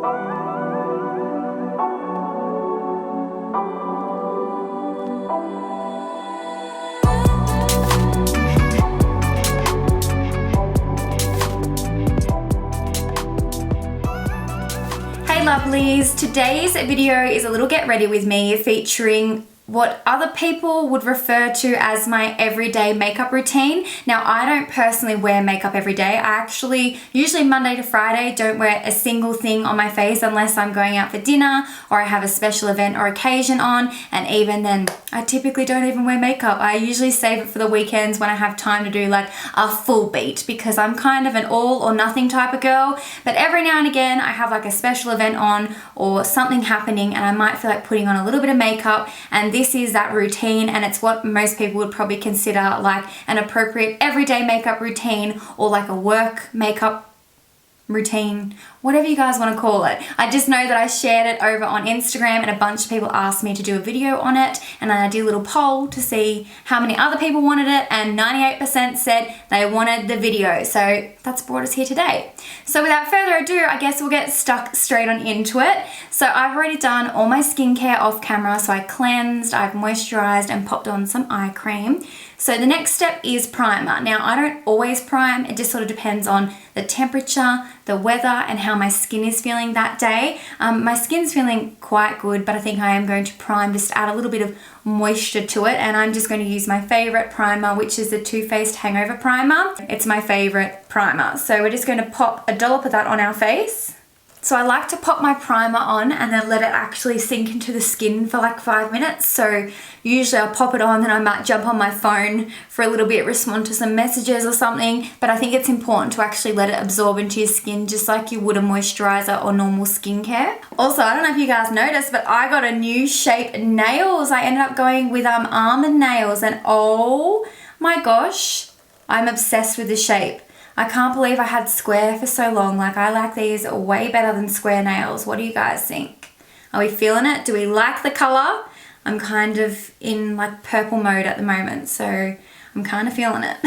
Hey lovelies, today's video is a little get ready with me featuring what other people would refer to as my everyday makeup routine. Now, I don't personally wear makeup every day. I actually, usually Monday to Friday, don't wear a single thing on my face unless I'm going out for dinner or I have a special event or occasion on. And even then, I typically don't even wear makeup. I usually save it for the weekends when I have time to do like a full beat because I'm kind of an all or nothing type of girl. But every now and again, I have like a special event on or something happening and I might feel like putting on a little bit of makeup, and this is that routine, and it's what most people would probably consider like an appropriate everyday makeup routine or like a work makeup routine, whatever you guys want to call it. I just know that I shared it over on Instagram and a bunch of people asked me to do a video on it, and then I did a little poll to see how many other people wanted it, and 98% said they wanted the video, so that's brought us here today. So without further ado, I guess we'll get stuck straight on into it. So I've already done all my skincare off camera, so I cleansed, I've moisturized and popped on some eye cream. So the next step is primer. Now, I don't always prime, it just sort of depends on the temperature, the weather, and how my skin is feeling that day. My skin's feeling quite good, but I think I am going to prime just to add a little bit of moisture to it, and I'm just going to use my favorite primer, which is the Faced Hangover primer. It's my favorite primer. So we're just going to pop a dollop of that on our face. So I like to pop my primer on and then let it actually sink into the skin for like 5 minutes. So usually I'll pop it on, then I might jump on my phone for a little bit, respond to some messages or something. But I think it's important to actually let it absorb into your skin just like you would a moisturizer or normal skincare. Also, I don't know if you guys noticed, but I got a new shape nails. I ended up going with almond nails, and oh my gosh, I'm obsessed with the shape. I can't believe I had square for so long. Like, I like these way better than square nails. What do you guys think? Are we feeling it? Do we like the color? I'm kind of in like purple mode at the moment, so I'm kind of feeling it.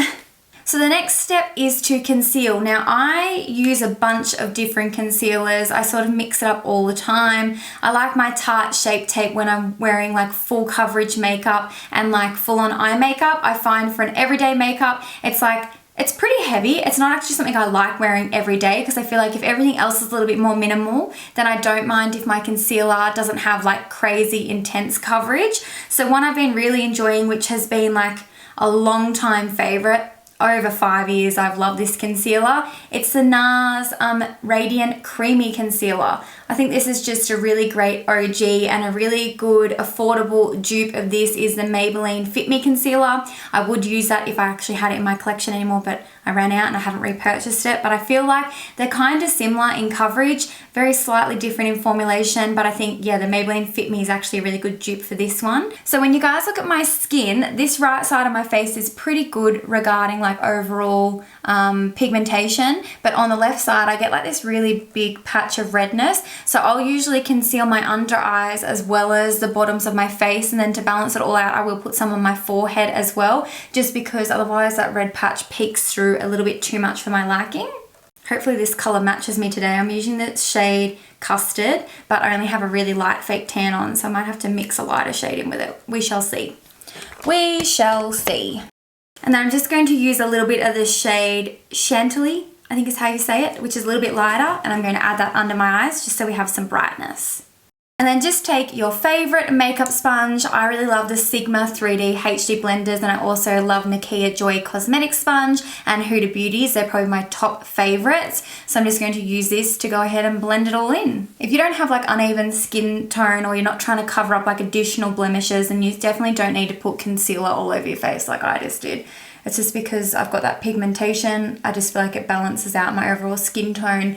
So the next step is to conceal. Now, I use a bunch of different concealers. I sort of mix it up all the time. I like my Tarte Shape Tape when I'm wearing like full coverage makeup and like full on eye makeup. I find for an everyday makeup, it's pretty heavy. It's not actually something I like wearing every day because I feel like if everything else is a little bit more minimal, then I don't mind if my concealer doesn't have like crazy intense coverage. So one I've been really enjoying, which has been like a long time favorite, over 5 years I've loved this concealer. It's the NARS Radiant Creamy Concealer. I think this is just a really great OG, and a really good affordable dupe of this is the Maybelline Fit Me Concealer. I would use that if I actually had it in my collection anymore, but I ran out and I haven't repurchased it. But I feel like they're kind of similar in coverage, very slightly different in formulation, but I think, yeah, the Maybelline Fit Me is actually a really good dupe for this one. So when you guys look at my skin, this right side of my face is pretty good regarding like overall pigmentation, but on the left side I get like this really big patch of redness. So I'll usually conceal my under eyes as well as the bottoms of my face, and then to balance it all out I will put some on my forehead as well, just because otherwise that red patch peeks through a little bit too much for my liking. Hopefully this color matches me today. I'm using the shade Custard, but I only have a really light fake tan on, so I might have to mix a lighter shade in with it. We shall see. We shall see. And then I'm just going to use a little bit of the shade Chantilly, I think is how you say it, which is a little bit lighter, and I'm going to add that under my eyes just so we have some brightness. And then just take your favorite makeup sponge. I really love the Sigma 3D HD blenders, and I also love Nakia Joy Cosmetic Sponge and Huda Beauty's. They're probably my top favorites. So I'm just going to use this to go ahead and blend it all in. If you don't have like uneven skin tone, or you're not trying to cover up like additional blemishes, then you definitely don't need to put concealer all over your face like I just did. It's just because I've got that pigmentation. I just feel like it balances out my overall skin tone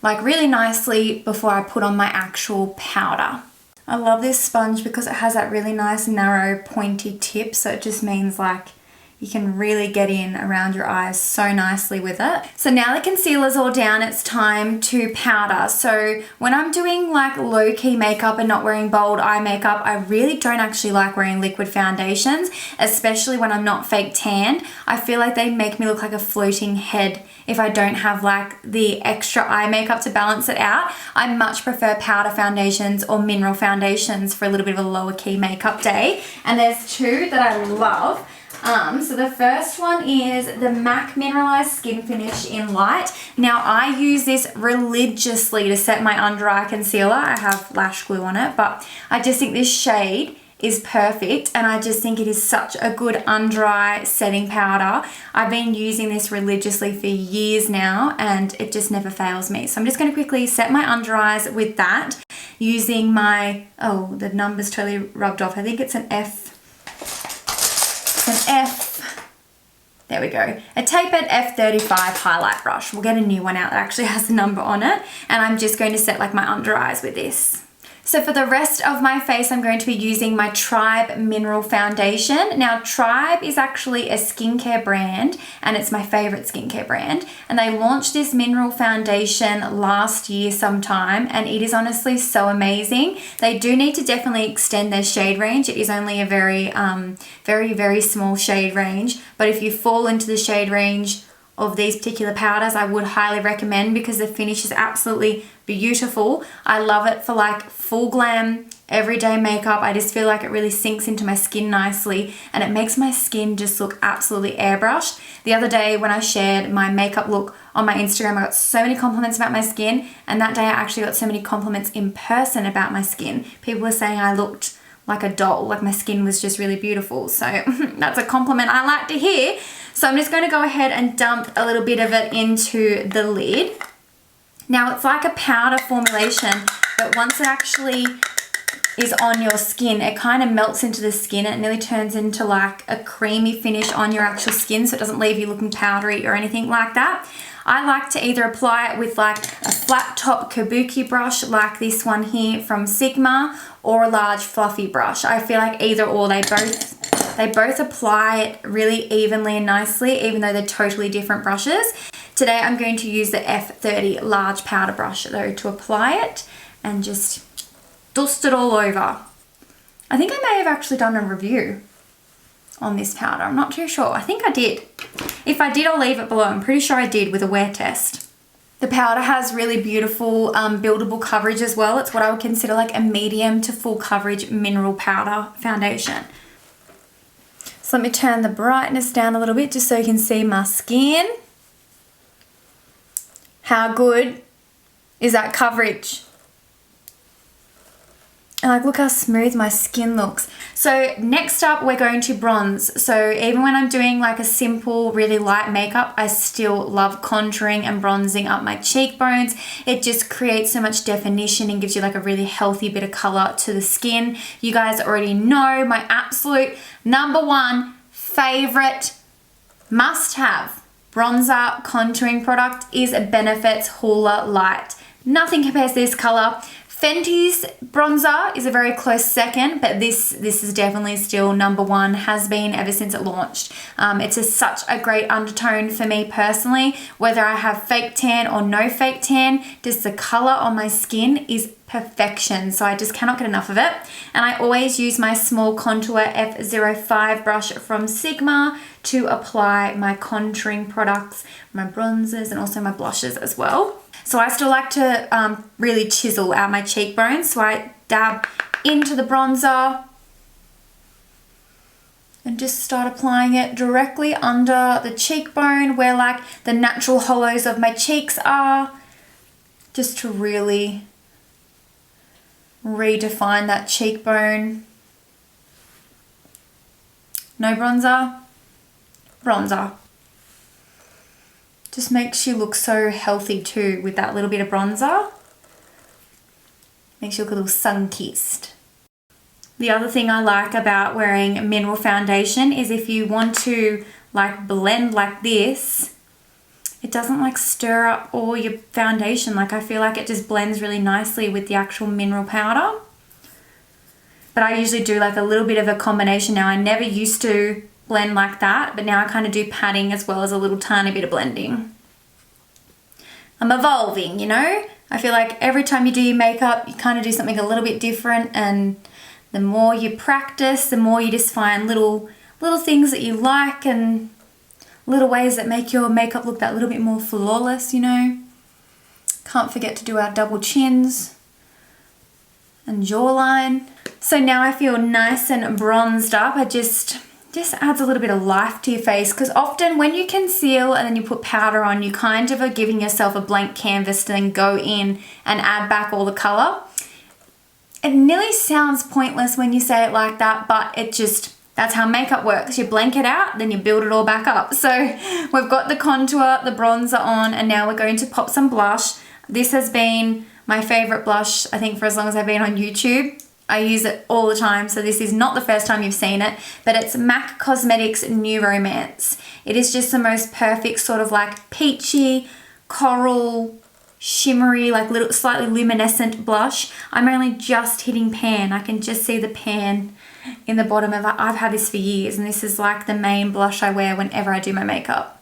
like really nicely before I put on my actual powder. I love this sponge because it has that really nice narrow pointy tip, so it just means like You can really get in around your eyes so nicely with it. So now the concealer's all down, it's time to powder. So when I'm doing like low-key makeup and not wearing bold eye makeup, I really don't actually like wearing liquid foundations, especially when I'm not fake tan. I feel like they make me look like a floating head if I don't have like the extra eye makeup to balance it out. I much prefer powder foundations or mineral foundations for a little bit of a lower key makeup day. And there's two that I love. So the first one is the MAC Mineralize Skin Finish in Lite. Now I use this religiously to set my under eye concealer. I have lash glue on it, but I just think this shade is perfect, and I just think it is such a good under eye setting powder. I've been using this religiously for years now and it just never fails me. So I'm just going to quickly set my under eyes with that using my, oh, the number's totally rubbed off. I think it's an F. There we go. A tapered F35 highlight brush. We'll get a new one out that actually has the number on it. And I'm just going to set like my under eyes with this. So for the rest of my face, I'm going to be using my Tribe Mineral Foundation. Now, Tribe is actually a skincare brand, and it's my favorite skincare brand. And they launched this mineral foundation last year sometime, and it is honestly so amazing. They do need to definitely extend their shade range. It is only a very, very small shade range. But if you fall into the shade range of these particular powders, I would highly recommend, because the finish is absolutely beautiful. I love it for like full glam everyday makeup. I just feel like it really sinks into my skin nicely, and it makes my skin just look absolutely airbrushed. The other day when I shared my makeup look on my Instagram, I got so many compliments about my skin, and that day I actually got so many compliments in person about my skin. People were saying I looked like a doll, like my skin was just really beautiful. So that's a compliment I like to hear. So I'm just going to go ahead and dump a little bit of it into the lid. Now it's like a powder formulation, but once it actually is on your skin, it kind of melts into the skin. It nearly turns into like a creamy finish on your actual skin, so it doesn't leave you looking powdery or anything like that. I like to either apply it with like a flat top kabuki brush like this one here from Sigma, or a large fluffy brush. I feel like either or, they both apply it really evenly and nicely, even though they're totally different brushes. Today I'm going to use the F30 large powder brush though to apply it and just dust it all over. I think I may have actually done a review on this powder. I'm not too sure. I think I did. If I did, I'll leave it below. I'm pretty sure I did with a wear test. The powder has really beautiful buildable coverage as well. It's what I would consider like a medium to full coverage mineral powder foundation. So let me turn the brightness down a little bit just so you can see my skin. How good is that coverage? And like, look how smooth my skin looks. So next up, we're going to bronze. So even when I'm doing like a simple, really light makeup, I still love contouring and bronzing up my cheekbones. It just creates so much definition and gives you like a really healthy bit of color to the skin. You guys already know my absolute #1 favorite must-have bronzer contouring product is Benefit's Hoola Lite. Nothing compares to this color. Fenty's bronzer is a very close second, but this is definitely still #1, has been ever since it launched. It's such a great undertone for me personally. Whether I have fake tan or no fake tan, just the color on my skin is perfection, so I just cannot get enough of it. And I always use my small contour F05 brush from Sigma to apply my contouring products, my bronzers, and also my blushes as well. So I still like to really chisel out my cheekbones. So I dab into the bronzer and just start applying it directly under the cheekbone where like the natural hollows of my cheeks are, just to really redefine that cheekbone. No bronzer, bronzer. Just makes you look so healthy too with that little bit of bronzer. Makes you look a little sun-kissed. The other thing I like about wearing mineral foundation is if you want to like blend like this, it doesn't like stir up all your foundation. Like I feel like it just blends really nicely with the actual mineral powder. But I usually do like a little bit of a combination now. I never used to blend like that, but now I kind of do patting as well as a little tiny bit of blending. I'm evolving, you know? I feel like every time you do your makeup, you kind of do something a little bit different, and the more you practice, the more you just find little things that you like and little ways that make your makeup look that little bit more flawless, you know? Can't forget to do our double chins and jawline. So now I feel nice and bronzed up. I just adds a little bit of life to your face, because often when you conceal and then you put powder on, you kind of are giving yourself a blank canvas to then go in and add back all the color. It nearly sounds pointless when you say it like that, but that's how makeup works. You blank it out, then you build it all back up. So we've got the contour, the bronzer on, and now we're going to pop some blush. This has been my favorite blush, I think, for as long as I've been on YouTube. I use it all the time, so this is not the first time you've seen it, but it's MAC Cosmetics New Romance. It is just the most perfect sort of like peachy, coral, shimmery, like little slightly luminescent blush. I'm only just hitting pan. I can just see the pan in the bottom of it. I've had this for years, and this is like the main blush I wear whenever I do my makeup.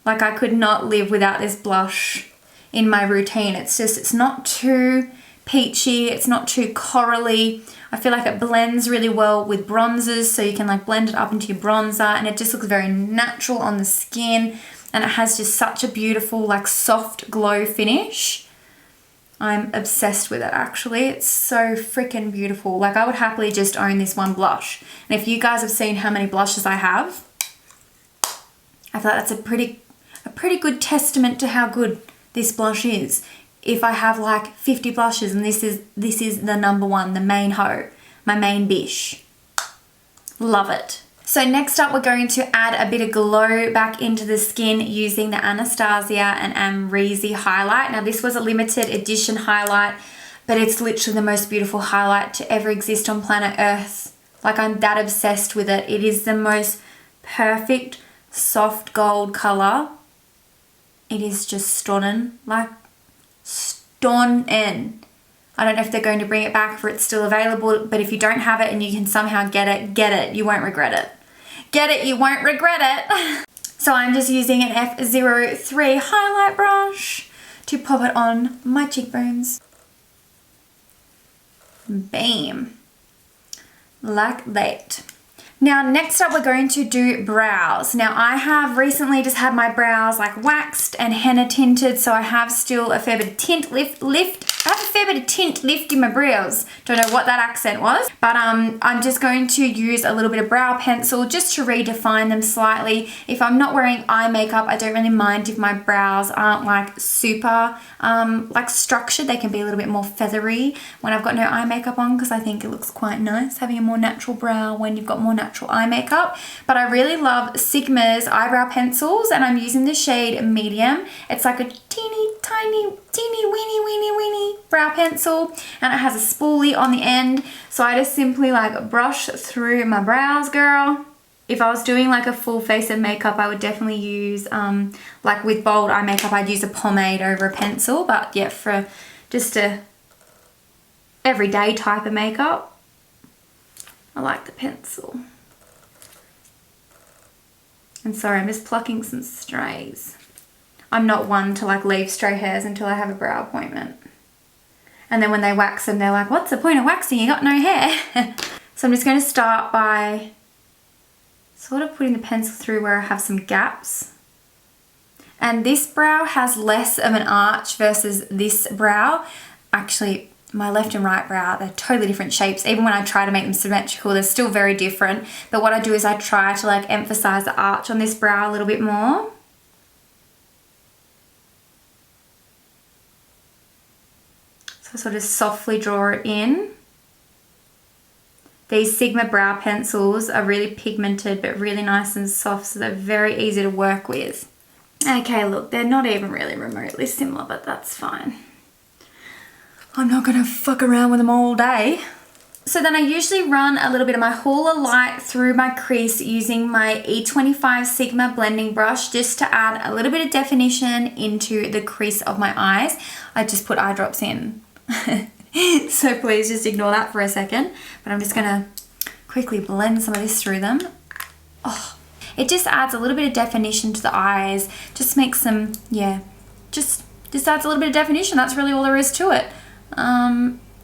Like I could not live without this blush in my routine. It's not too peachy, it's not too corally. I feel like it blends really well with bronzers, so you can like blend it up into your bronzer, and it just looks very natural on the skin, and it has just such a beautiful like soft glow finish. I'm obsessed with it actually. It's so freaking beautiful. Like I would happily just own this one blush. And if you guys have seen how many blushes I have, I feel like that's a pretty good testament to how good this blush is. If I have like 50 blushes and this is the number one, the main hoe, my main bish. Love it. So next up, we're going to add a bit of glow back into the skin using the Anastasia and Amrezy highlight. Now this was a limited edition highlight, but it's literally the most beautiful highlight to ever exist on planet Earth. Like I'm that obsessed with it. It is the most perfect soft gold color. It is just stunning, like stunning. I don't know if they're going to bring it back, for it's still available, but if you don't have it and you can somehow get it. You won't regret it. Get it, you won't regret it. So I'm just using an F03 highlight brush to pop it on my cheekbones. Bam. Like that. Now next up, we're going to do brows. Now I have recently just had my brows like waxed and henna tinted, so I have still a fair bit of tint lift. I have a fair bit of tint lift in my brows. Don't know what that accent was, but I'm just going to use a little bit of brow pencil just to redefine them slightly. If I'm not wearing eye makeup, I don't really mind if my brows aren't like super like structured. They can be a little bit more feathery when I've got no eye makeup on, because I think it looks quite nice having a more natural brow when you've got more natural eye makeup. But I really love Sigma's eyebrow pencils, and I'm using the shade medium. It's like a teeny weeny brow pencil, and it has a spoolie on the end, so I just simply like brush through my brows, girl. If I was doing like a full face of makeup, I would definitely use like with bold eye makeup, I'd use a pomade over a pencil, but yeah, for just a everyday type of makeup, I like the pencil. And sorry, I'm just plucking some strays. I'm not one to like leave stray hairs until I have a brow appointment. And then when they wax them, they're like, what's the point of waxing? You got no hair. So I'm just going to start by sort of putting the pencil through where I have some gaps. And this brow has less of an arch versus this brow. Actually, my left and right brow, they're totally different shapes. Even when I try to make them symmetrical, they're still very different. But what I do is I try to like emphasize the arch on this brow a little bit more. So sort of softly draw it in. These Sigma brow pencils are really pigmented but really nice and soft, so they're very easy to work with. Okay, look, they're not even really remotely similar, but that's fine. I'm not gonna fuck around with them all day. So then I usually run a little bit of my Hoola Lite through my crease using my E25 Sigma blending brush just to add a little bit of definition into the crease of my eyes. I just put eye drops in. So please just ignore that for a second. But I'm just gonna quickly blend some of this through them. Oh, it just adds a little bit of definition to the eyes. Just makes them, yeah, just adds a little bit of definition. That's really all there is to it.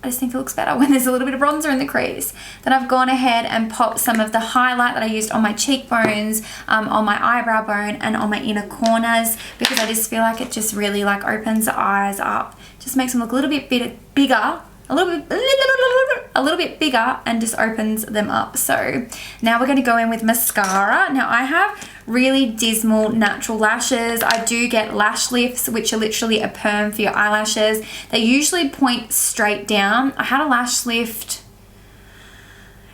I just think it looks better when there's a little bit of bronzer in the crease. Then I've gone ahead and popped some of the highlight that I used on my cheekbones, on my eyebrow bone, and on my inner corners, because I just feel like it just really like opens the eyes up. Just makes them look a little bit bigger, a little bit bigger, and just opens them up. So now we're going to go in with mascara. Now I have really dismal natural lashes. I do get lash lifts, which are literally a perm for your eyelashes. They usually point straight down. I had a lash lift,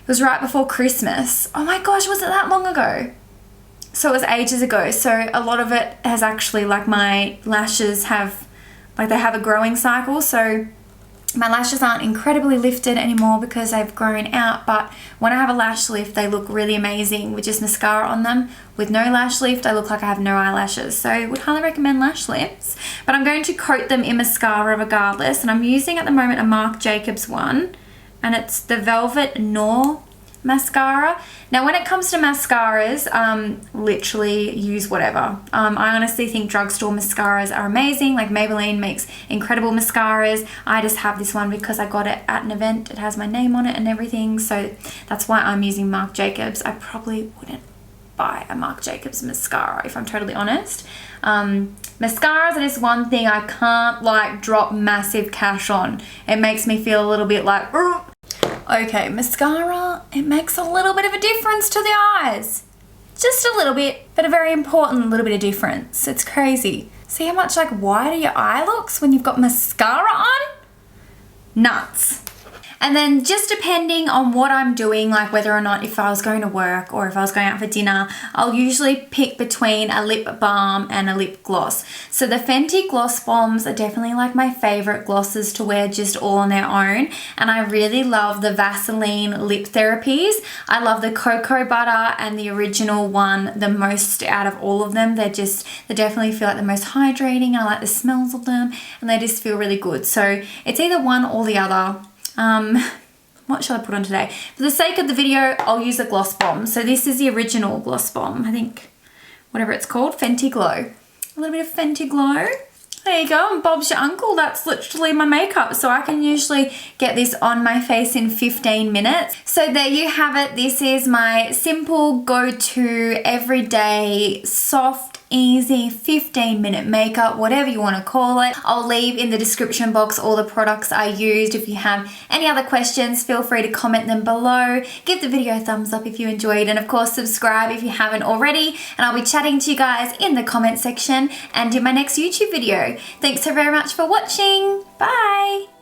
it was right before Christmas. Oh my gosh, was it that long ago? So it was ages ago. So a lot of it has actually, like, my lashes have, like, they have a growing cycle. So my lashes aren't incredibly lifted anymore because they've grown out, but when I have a lash lift, they look really amazing with just mascara on them. With no lash lift, I look like I have no eyelashes. So I would highly recommend lash lifts, but I'm going to coat them in mascara regardless. And I'm using at the moment a Marc Jacobs one, and it's the Velvet Noir mascara. Now when it comes to mascaras, literally use whatever. I honestly think drugstore mascaras are amazing. Like Maybelline makes incredible mascaras. I just have this one because I got it at an event. It has my name on it and everything, so that's why I'm using Marc Jacobs. I probably wouldn't buy a Marc Jacobs mascara if I'm totally honest. Mascaras are just one thing I can't like drop massive cash on. It makes me feel a little bit like, ugh. Okay, mascara, it makes a little bit of a difference to the eyes. Just a little bit, but a very important little bit of difference. It's crazy. See how much like wider your eye looks when you've got mascara on? Nuts. And then just depending on what I'm doing, like whether or not if I was going to work or if I was going out for dinner, I'll usually pick between a lip balm and a lip gloss. So the Fenty gloss bombs are definitely like my favorite glosses to wear just all on their own. And I really love the Vaseline lip therapies. I love the cocoa butter and the original one the most out of all of them. They definitely feel like the most hydrating. I like the smells of them and they just feel really good. So it's either one or the other. What shall I put on today? For the sake of the video, I'll use a gloss bomb. So this is the original gloss bomb, I think, whatever it's called, Fenty Glow. A little bit of Fenty Glow. There you go, and Bob's your uncle. That's literally my makeup. So I can usually get this on my face in 15 minutes. So there you have it. This is my simple go-to everyday soft easy 15-minute makeup, whatever you want to call it. I'll leave in the description box all the products I used. If you have any other questions, feel free to comment them below. Give the video a thumbs up if you enjoyed, and of course subscribe if you haven't already, and I'll be chatting to you guys in the comment section and in my next YouTube video. Thanks so very much for watching. Bye.